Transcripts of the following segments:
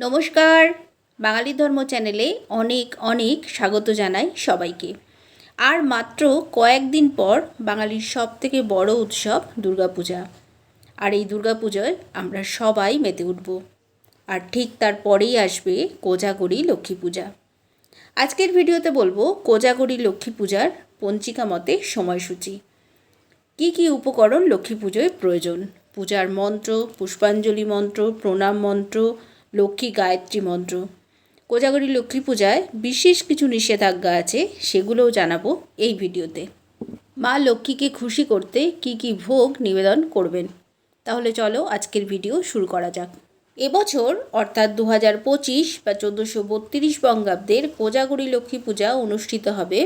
নমস্কার, বাঙালি ধর্ম চ্যানেলে অনেক অনেক স্বাগত জানাই সবাইকে। আর মাত্র কয়েকদিন পর বাঙালির সবথেকে বড় উৎসব দুর্গাপূজা। আর এই দুর্গাপূজায় আমরা সবাই মেতে উঠব। আর ঠিক তারপরেই আসবে কোজাগরী লক্ষ্মী পূজা। আজকের ভিডিওতে বলবো কোজাগরী লক্ষ্মী পূজার পঞ্জিকা মতে সময়সূচি, কি কি উপকরণ লক্ষ্মী পুজোয় প্রয়োজন, পূজার মন্ত্র, পুষ্পাঞ্জলি মন্ত্র, প্রণাম মন্ত্র, লক্ষ্মী গায়ত্রী মন্ত্র। কোজাগরী লক্ষ্মী পূজায় বিশেষ কিছু নিষেধাজ্ঞা আছে, সেগুলোও জানাবো এই ভিডিওতে। মা লক্ষ্মীকে খুশি করতে কি কি ভোগ নিবেদন করবেন, তাহলে চলো আজকের ভিডিও শুরু করা যাক। এবছর অর্থাৎ 2025 বা 1432 বঙ্গাব্দের কোজাগরী লক্ষ্মী পূজা অনুষ্ঠিত হবে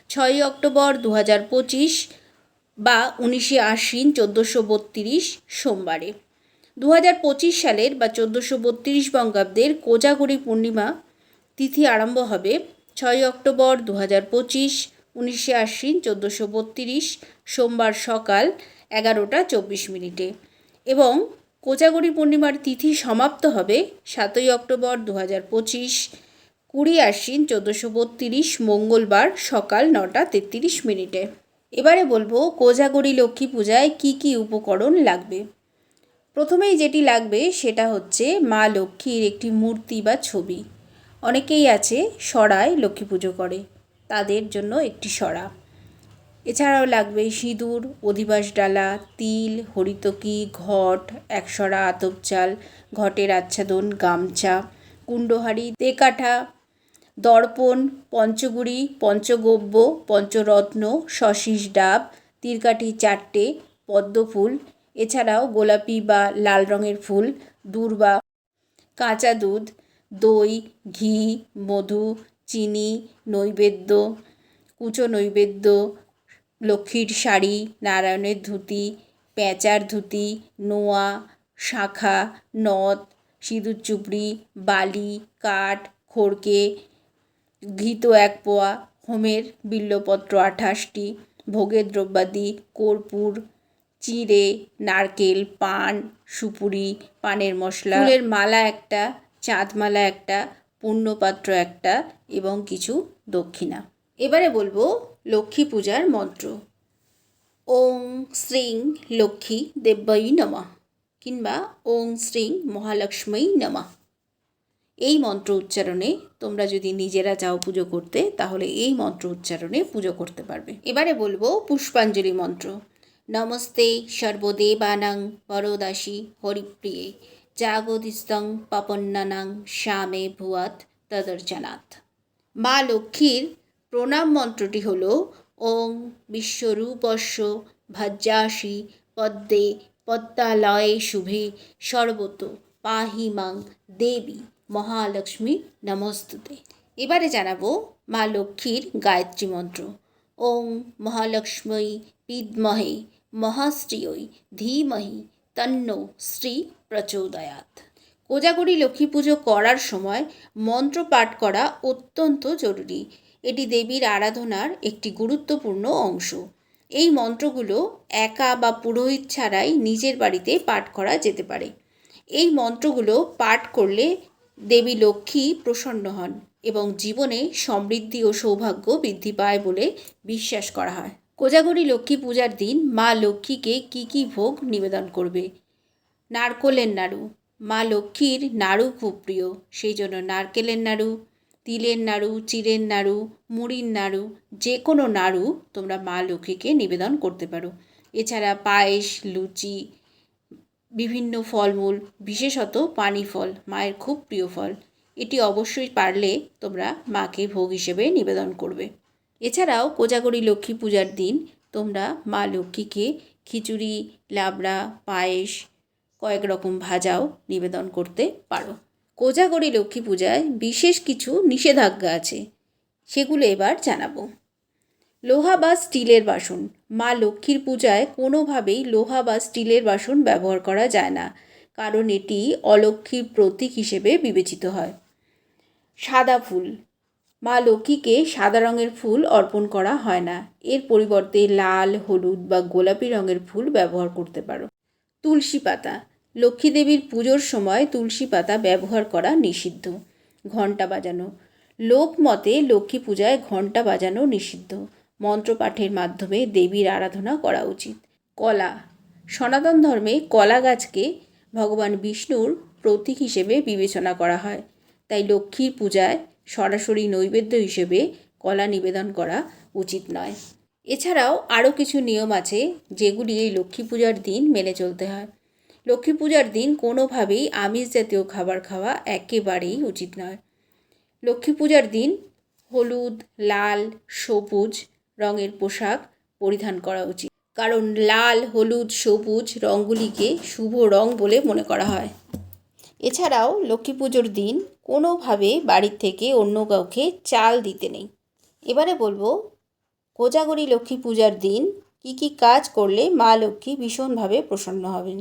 6 অক্টোবর 2025 বা 19 আশ্বিন 1432 সোমবারে। 2025 সালের বা 1432 বঙ্গাব্দের কোজাগরী পূর্ণিমা তিথি আরম্ভ হবে 6 অক্টোবর 2025 19 আশ্বিন 1432 সোমবার সকাল 11:24 এবং কোজাগরী পূর্ণিমার তিথি সমাপ্ত হবে 7 অক্টোবর 2025 20 আশ্বিন 1432 মঙ্গলবার সকাল 9:33। এবারে বলবো কোজাগরী লক্ষ্মী পূজায় কি কি উপকরণ লাগবে। প্রথমেই যেটি লাগবে সেটা হচ্ছে মা লক্ষ্মীর একটি মূর্তি বা ছবি। অনেকেই আছে সরায় লক্ষ্মী পুজো করে, তাদের জন্য একটি সরা। এছাড়াও লাগবে সিঁদুর, অধিবাস ডালা, তিল, হরিতকি, ঘট, একসরা আতপ চাল, ঘটের আচ্ছাদন, গামছা, কুণ্ডহারি, তেকাঠা, দর্পণ, পঞ্চগুড়ি, পঞ্চগব্য, পঞ্চরত্ন, শশীষ ডাব, তীরকাঠি 4টে, পদ্মফুল, এছাড়াও গোলাপি বা লাল রঙের ফুল, দূর্বা, কাঁচা দুধ, দই, ঘি, মধু, চিনি, নৈবেদ্য, কুচো নৈবেদ্য, লক্ষ্মীর শাড়ি, নারায়ণের ধুতি, পেঁচার ধুতি, নোয়া, শাঁখা, নথ, সিঁদুর চুপড়ি, বালি, কাঠ, খড়কে, ঘৃত 1 পোয়া, হোমের বিল্লপত্র 28টি, ভোগের দ্রব্যাদি কর্পূর, চিড়ে, নারকেল, পান, সুপুরি, পানের মশলা, ফুলের মালা 1টা, চাঁদমালা 1টা, পূর্ণপাত্র 1টা এবং কিছু দক্ষিণা। এবারে বলবো লক্ষ্মী পূজার মন্ত্র। ওং শ্রীং লক্ষ্মী দেব্যই নমঃ কিংবা ওং শ্রীং মহালক্ষ্মী নমঃ। এই মন্ত্র উচ্চারণে তোমরা যদি নিজেরা চাও পুজো করতে, তাহলে এই মন্ত্র উচ্চারণে পুজো করতে পারবে। এবারে বলবো পুষ্পাঞ্জলি মন্ত্র। নমস্তে সর্বদেবানাং বরদাসী হরিপ্রিয়ে জাগতিস্তং পাপন্নানাং শ্যামে ভুয়াত তদর্চনাথ। মা লক্ষ্মীর প্রণাম মন্ত্রটি হল ওং বিশ্বরূপস্য ভজ্রাসি পদ্মে পদ্মালয়ে শুভে সর্বত পাহি মাং দেবী মহালক্ষ্মী নমস্তুতে। এবারে জানাবো মা লক্ষ্মীর গায়ত্রী মন্ত্র। ওং মহালক্ষ্মী বিদ্মহে মহাশ্রিয়ৈ ধীমহি তন্নো শ্রী প্রচোদয়াৎ। কোজাগরী লক্ষ্মী পুজো করার সময় মন্ত্র পাঠ করা অত্যন্ত জরুরি। এটি দেবীর আরাধনার একটি গুরুত্বপূর্ণ অংশ। এই মন্ত্রগুলো একা বা পুরোহিত ছাড়াই নিজের বাড়িতে পাঠ করা যেতে পারে। এই মন্ত্রগুলো পাঠ করলে দেবী লক্ষ্মী প্রসন্ন হন এবং জীবনে সমৃদ্ধি ও সৌভাগ্য বৃদ্ধি পায় বলে বিশ্বাস করা হয়। কোজাগরী লক্ষ্মী পূজার দিন মা লক্ষ্মীকে কি কি ভোগ নিবেদন করবে। নারকেলের নাড়ু, মা লক্ষ্মীর নাড়ু খুব প্রিয়, সেই জন্য নারকেলের নাড়ু, তিলের নাড়ু, চিড়ের নাড়ু, মুড়ির নাড়ু, যে কোনো নাড়ু তোমরা মা লক্ষ্মীকে নিবেদন করতে পারো। এছাড়া পায়েস, লুচি, বিভিন্ন ফলমূল, বিশেষত পানি ফল মায়ের খুব প্রিয় ফল, এটি অবশ্যই পারলে তোমরা মাকে ভোগ হিসেবে নিবেদন করবে। এছাড়াও কোজাগরী লক্ষ্মী পূজার দিন তোমরা মা লক্ষ্মীকে খিচুড়ি, লাবড়া, পায়েস, কয়েক রকম ভাজাও নিবেদন করতে পারো। কোজাগরী লক্ষ্মী পূজায় বিশেষ কিছু নিষেধাজ্ঞা আছে, সেগুলো এবার জানাবো। লোহা বা স্টিলের বাসন। মা লক্ষ্মীর পূজায় কোনোভাবেই লোহা বা স্টিলের বাসন ব্যবহার করা যায় না, কারণ এটি অলক্ষ্মীর প্রতীক হিসেবে বিবেচিত হয়। সাদা ফুল। মা লক্ষ্মীকে সাদা রঙের ফুল অর্পণ করা হয় না, এর পরিবর্তে লাল, হলুদ বা গোলাপি রঙের ফুল ব্যবহার করতে পারো। তুলসী পাতা। লক্ষ্মী দেবীর পুজোর সময় তুলসী পাতা ব্যবহার করা নিষিদ্ধ। ঘণ্টা বাজানো, লোকমতে লক্ষ্মী পূজায় ঘণ্টা বাজানো নিষিদ্ধ। মন্ত্রপাঠের মাধ্যমে দেবীর আরাধনা করা উচিত। কলা, সনাতন ধর্মে কলা গাছকে ভগবান বিষ্ণুর প্রতীক হিসেবে বিবেচনা করা হয়, তাই লক্ষ্মীর পূজায় সরাসরি নৈবেদ্য হিসেবে কলা নিবেদন করা উচিত নয়। এছাড়াও আরও কিছু নিয়ম আছে যেগুলি এই লক্ষ্মী পূজার দিন মেনে চলতে হয়। লক্ষ্মী পূজার দিন কোনোভাবেই আমিষ জাতীয় খাবার খাওয়া একেবারেই উচিত নয়। লক্ষ্মী পূজার দিন হলুদ, লাল, সবুজ রঙের পোশাক পরিধান করা উচিত, কারণ লাল, হলুদ, সবুজ রঙগুলিকে শুভ রং বলে মনে করা হয়। এছাড়াও লক্ষ্মী পুজোর দিন কোনোভাবে বাড়ির থেকে অন্য কাউকে চাল দিতে নেই। এবারে বলবো কোজাগরী লক্ষ্মী পূজার দিন কি কি কাজ করলে মা লক্ষ্মী ভীষণভাবে প্রসন্ন হবেন।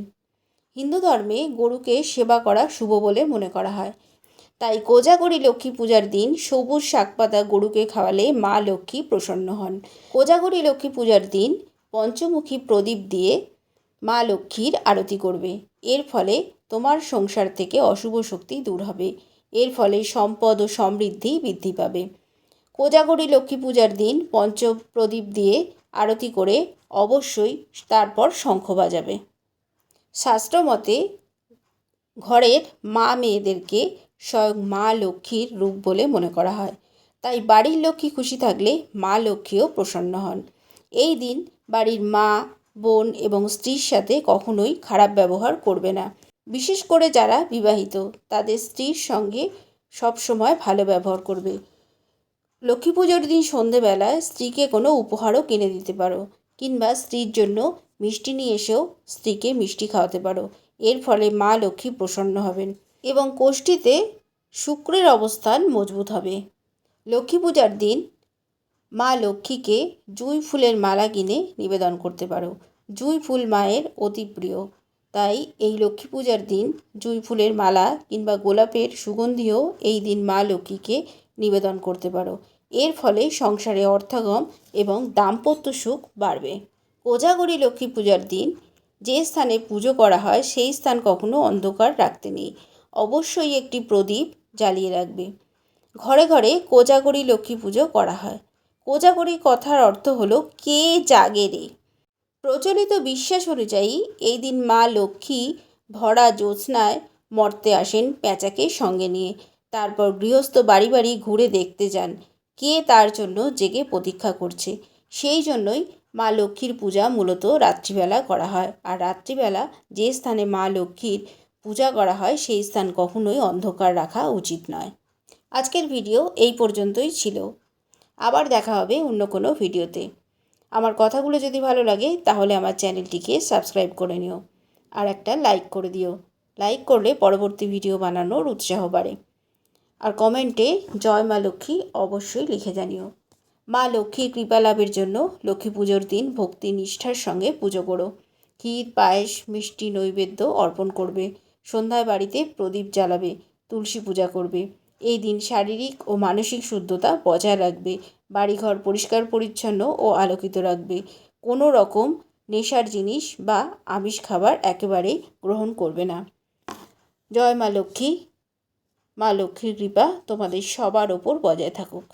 হিন্দু ধর্মে গরুকে সেবা করা শুভ বলে মনে করা হয়, তাই কোজাগরী লক্ষ্মী পূজার দিন সবুজ শাকপাতা গরুকে খাওয়ালে মা লক্ষ্মী প্রসন্ন হন। কোজাগরী লক্ষ্মী পূজার দিন পঞ্চমুখী প্রদীপ দিয়ে মা লক্ষ্মীর আরতি করবে। এর ফলে তোমার সংসার থেকে অশুভ শক্তি দূর হবে। এর ফলে সম্পদ ও সমৃদ্ধি বৃদ্ধি পাবে। কোজাগরী লক্ষ্মী পূজার দিন পঞ্চপ্রদীপ দিয়ে আরতি করে অবশ্যই তারপর শঙ্খ বাজাবে। শাস্ত্রমতে ঘরের মা মেয়েদেরকে স্বয়ং মা লক্ষ্মীর রূপ বলে মনে করা হয়, তাই বাড়ির লক্ষ্মী খুশি থাকলে মা লক্ষ্মীও প্রসন্ন হন। এই দিন বাড়ির মা, বোন এবং স্ত্রীর সাথে কখনোই খারাপ ব্যবহার করবে না। বিশেষ করে যারা বিবাহিত তাদের স্ত্রীর সঙ্গে সবসময় ভালো ব্যবহার করবে। লক্ষ্মী পুজোর দিন সন্ধেবেলায় স্ত্রীকে কোনো উপহারও কিনে দিতে পারো, কিংবা স্ত্রীর জন্য মিষ্টি নিয়ে এসেও স্ত্রীকে মিষ্টি খাওয়াতে পারো। এর ফলে মা লক্ষ্মী প্রসন্ন হবেন এবং কোষ্ঠীতে শুক্রের অবস্থান মজবুত হবে। লক্ষ্মী পূজার দিন মা লক্ষ্মীকে জুঁই ফুলের মালা কিনে নিবেদন করতে পারো। জুঁই ফুল মায়ের অতি প্রিয়, তাই এই লক্ষ্মী পূজার দিন জুঁই ফুলের মালা কিংবা গোলাপের সুগন্ধিও এই দিন মা লক্ষ্মীকে নিবেদন করতে পারো। এর ফলে সংসারে অর্থাগম এবং দাম্পত্য সুখ বাড়বে। কোজাগরী লক্ষ্মী পূজার দিন যে স্থানে পুজো করা হয় সেই স্থান কখনো অন্ধকার রাখতে নেই। অবশ্যই একটি প্রদীপ জ্বালিয়ে রাখবে। ঘরে ঘরে কোজাগরী লক্ষ্মী পুজো করা হয়। কোজাগরী কথার অর্থ হলো কে জাগে রে। প্রচলিত বিশ্বাস অনুযায়ী এই দিন মা লক্ষ্মী ভরা জ্যোৎস্নায় মর্তে আসেন পেঁচাকে সঙ্গে নিয়ে। তারপর গৃহস্থ বাড়ি বাড়ি ঘুরে দেখতে যান কে তার জন্য জেগে প্রতীক্ষা করছে। সেই জন্যই মা লক্ষ্মীর পূজা মূলত রাত্রিবেলা করা হয়, আর রাত্রিবেলা যে স্থানে মা লক্ষ্মীর পূজা করা হয় সেই স্থান কখনোই অন্ধকার রাখা উচিত নয়। আজকের ভিডিও এই পর্যন্তই ছিল। আবার দেখা হবে অন্য কোনো ভিডিওতে। আমার কথাগুলো যদি ভালো লাগে তাহলে আমার চ্যানেলটিকে সাবস্ক্রাইব করে নিও, আর একটা লাইক করে দিও। লাইক করলে পরবর্তী ভিডিও বানানোর উৎসাহ বাড়ে। আর কমেন্টে জয় মা লক্ষ্মী অবশ্যই লিখে জানিও। মা লক্ষ্মীর কৃপা লাভের জন্য লক্ষ্মী পুজোর দিন ভক্তি নিষ্ঠার সঙ্গে পুজো করো। ক্ষীর, পায়েস, মিষ্টি নৈবেদ্য অর্পণ করবে। সন্ধ্যায় বাড়িতে প্রদীপ জ্বালাবে, তুলসী পূজা করবে। এই দিন শারীরিক ও মানসিক শুদ্ধতা বজায় রাখবে। বাড়িঘর পরিষ্কার পরিচ্ছন্ন ও আলোকিত রাখবে। কোনো রকম নেশার জিনিস বা আমিষ খাবার একেবারেই গ্রহণ করবে না। জয় মা লক্ষ্মী। মা লক্ষ্মীর কৃপা তোমাদের সবার ওপর বজায় থাকুক।